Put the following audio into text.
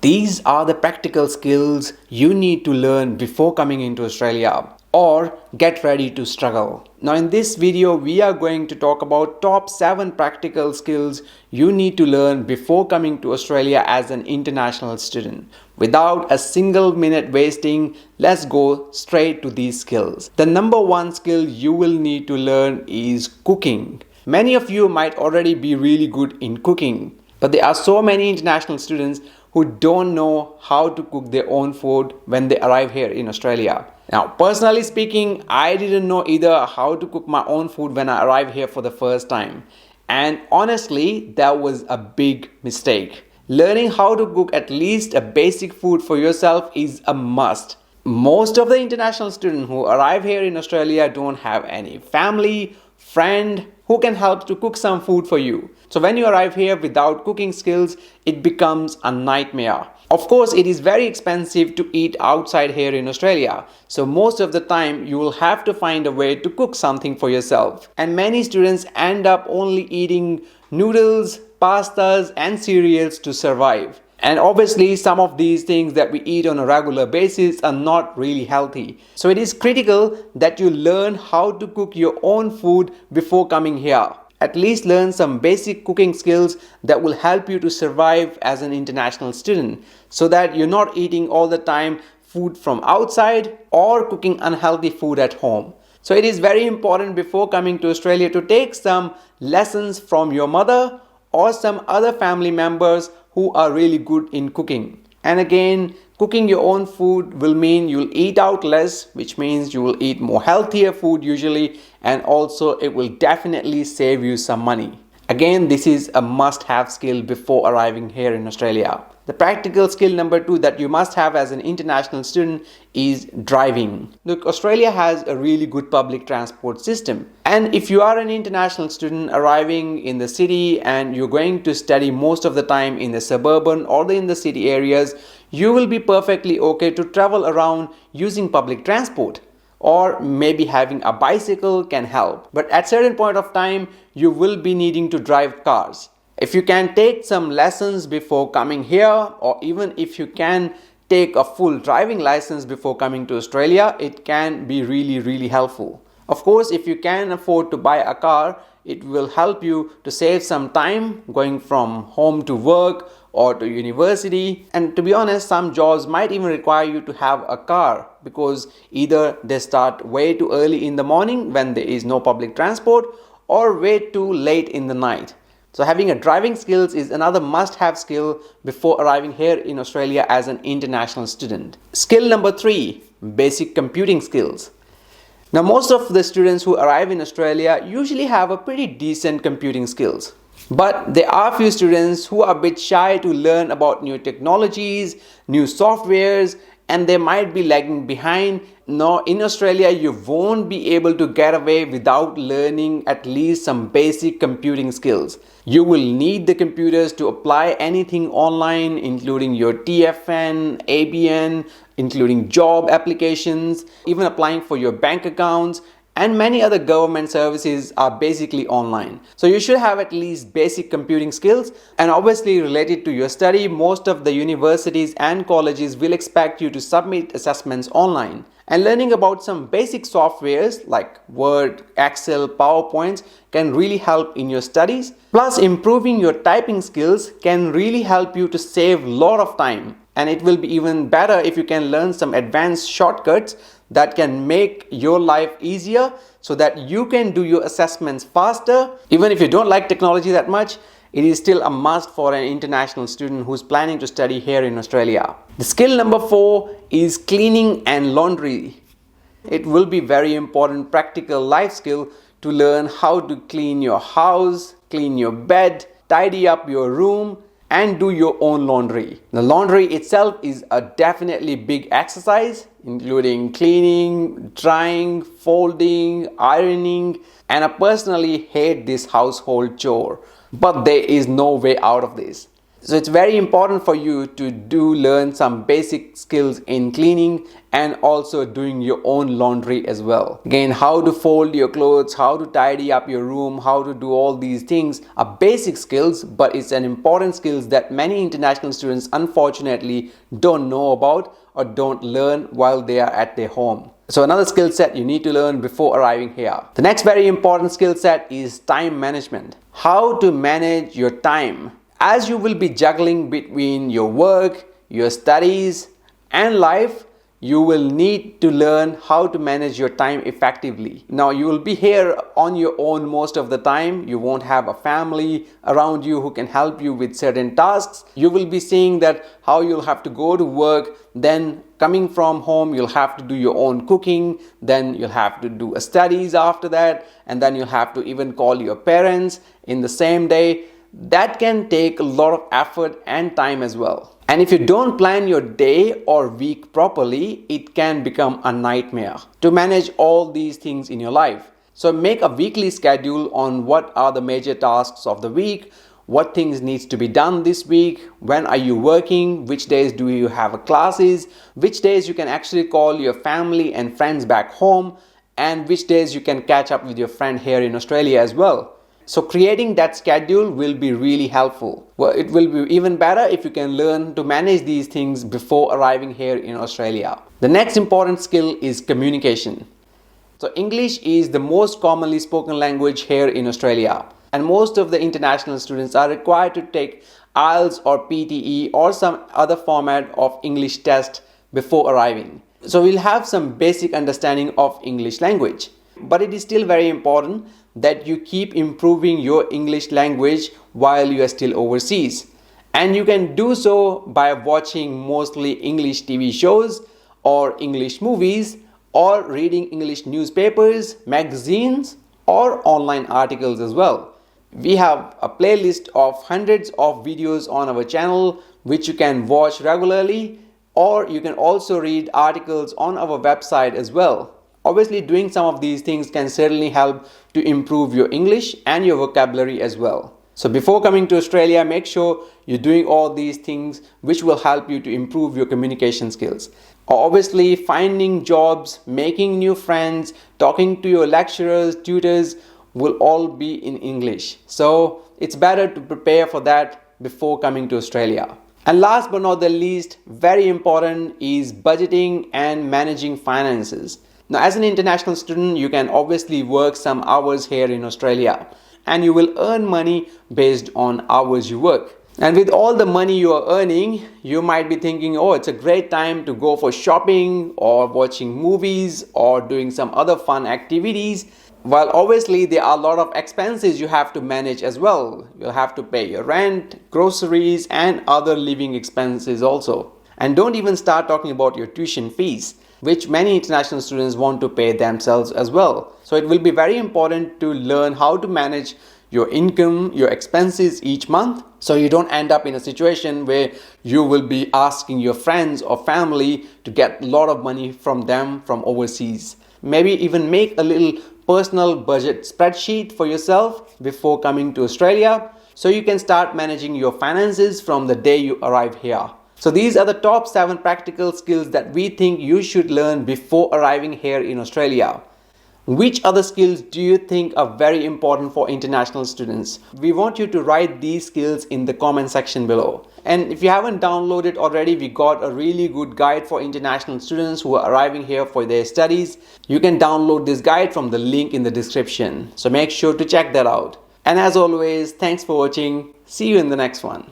These are the practical skills you need to learn before coming into Australia, or get ready to struggle. Now in this video, we are going to talk about top 7 practical skills you need to learn before coming to Australia as an international student. Without a single minute wasting, let's go straight to these skills. The number 1 skill you will need to learn is cooking. Many of you might already be really good in cooking, but there are so many international students who don't know how to cook their own food when they arrive here in Australia. Now, personally speaking, I didn't know either how to cook my own food when I arrived here for the first time. And honestly, that was a big mistake. Learning how to cook at least a basic food for yourself is a must. Most of the international students who arrive here in Australia don't have any family, friend who can help to cook some food for you. So when you arrive here without cooking skills, it becomes a nightmare. Of course, it is very expensive to eat outside here in Australia. So most of the time, you will have to find a way to cook something for yourself. And many students end up only eating noodles, pastas, and cereals to survive. And obviously, some of these things that we eat on a regular basis are not really healthy. So it is critical that you learn how to cook your own food before coming here. At least learn some basic cooking skills that will help you to survive as an international student, so that you're not eating all the time food from outside or cooking unhealthy food at home. So it is very important before coming to Australia to take some lessons from your mother or some other family members who are really good in cooking. And again, cooking your own food will mean you'll eat out less, which means you will eat more healthier food usually, and also it will definitely save you some money. Again, this is a must-have skill before arriving here in Australia. The practical skill number 2 that you must have as an international student is driving. Look, Australia has a really good public transport system. And if you are an international student arriving in the city and you're going to study most of the time in the suburban or in the city areas, you will be perfectly okay to travel around using public transport. Or maybe having a bicycle can help. But at certain point of time, you will be needing to drive cars. If you can take some lessons before coming here, or even if you can take a full driving license before coming to Australia, it can be really helpful. Of course, if you can afford to buy a car, it will help you to save some time going from home to work or to university. And to be honest, some jobs might even require you to have a car, because either they start way too early in the morning when there is no public transport, or way too late in the night. So having a driving skills is another must-have skill before arriving here in Australia as an international student. Skill number 3, basic computing skills. Now, most of the students who arrive in Australia usually have a pretty decent computing skills. But there are few students who are a bit shy to learn about new technologies, new softwares, and they might be lagging behind. Now, in Australia, you won't be able to get away without learning at least some basic computing skills. You will need the computers to apply anything online, including your TFN, ABN, including job applications, even applying for your bank accounts, and many other government services are basically online. So you should have at least basic computing skills. And obviously, related to your study, most of the universities and colleges will expect you to submit assessments online. And learning about some basic softwares like Word, Excel, PowerPoints can really help in your studies. Plus, improving your typing skills can really help you to save a lot of time. And it will be even better if you can learn some advanced shortcuts that can make your life easier, so that you can do your assessments faster. Even if you don't like technology that much, it is still a must for an international student who's planning to study here in Australia. The skill number 4 is cleaning and laundry. It will be very important practical life skill to learn how to clean your house, clean your bed, tidy up your room, and do your own laundry. The laundry itself is a definitely big exercise, including cleaning, drying, folding, ironing, and I personally hate this household chore. But there is no way out of this. So it's very important for you to learn some basic skills in cleaning and also doing your own laundry as well. Again, how to fold your clothes, how to tidy up your room, how to do all these things are basic skills, but it's an important skills that many international students unfortunately don't know about or don't learn while they are at their home. So another skill set you need to learn before arriving here. The next very important skill set is time management. How to manage your time. As you will be juggling between your work, your studies, and life, you will need to learn how to manage your time effectively. Now, you will be here on your own most of the time. You won't have a family around you who can help you with certain tasks. You will be seeing that how you'll have to go to work, then coming from home, you'll have to do your own cooking, then you'll have to do studies after that, and then you'll have to even call your parents in the same day. That can take a lot of effort and time as well. And if you don't plan your day or week properly, it can become a nightmare to manage all these things in your life. So make a weekly schedule on what are the major tasks of the week, what things needs to be done this week, when are you working, which days do you have classes, which days you can actually call your family and friends back home, and which days you can catch up with your friend here in Australia as well. So creating that schedule will be really helpful. Well, it will be even better if you can learn to manage these things before arriving here in Australia. The next important skill is communication. So English is the most commonly spoken language here in Australia, and most of the international students are required to take IELTS or PTE or some other format of English test before arriving. So we'll have some basic understanding of English language, but it is still very important that you keep improving your English language while you are still overseas. And you can do so by watching mostly English TV shows or English movies or reading English newspapers, magazines, or online articles as well. We have a playlist of hundreds of videos on our channel which you can watch regularly, or you can also read articles on our website as well. Obviously, doing some of these things can certainly help to improve your English and your vocabulary as well. So before coming to Australia, make sure you're doing all these things which will help you to improve your communication skills. Obviously, finding jobs, making new friends, talking to your lecturers, tutors will all be in English. So it's better to prepare for that before coming to Australia. And last but not the least, very important is budgeting and managing finances. Now, as an international student, you can obviously work some hours here in Australia and you will earn money based on hours you work. And with all the money you are earning, you might be thinking, oh, it's a great time to go for shopping or watching movies or doing some other fun activities. While obviously there are a lot of expenses you have to manage as well. You'll have to pay your rent, groceries, and other living expenses also. And don't even start talking about your tuition fees, which many international students want to pay themselves as well. So it will be very important to learn how to manage your income, your expenses each month, so you don't end up in a situation where you will be asking your friends or family to get a lot of money from them from overseas. Maybe even make a little personal budget spreadsheet for yourself before coming to Australia, so you can start managing your finances from the day you arrive here. So these are the top 7 practical skills that we think you should learn before arriving here in Australia. Which other skills do you think are very important for international students? We want you to write these skills in the comment section below. And if you haven't downloaded already, we got a really good guide for international students who are arriving here for their studies. You can download this guide from the link in the description. So make sure to check that out. And as always, thanks for watching. See you in the next one.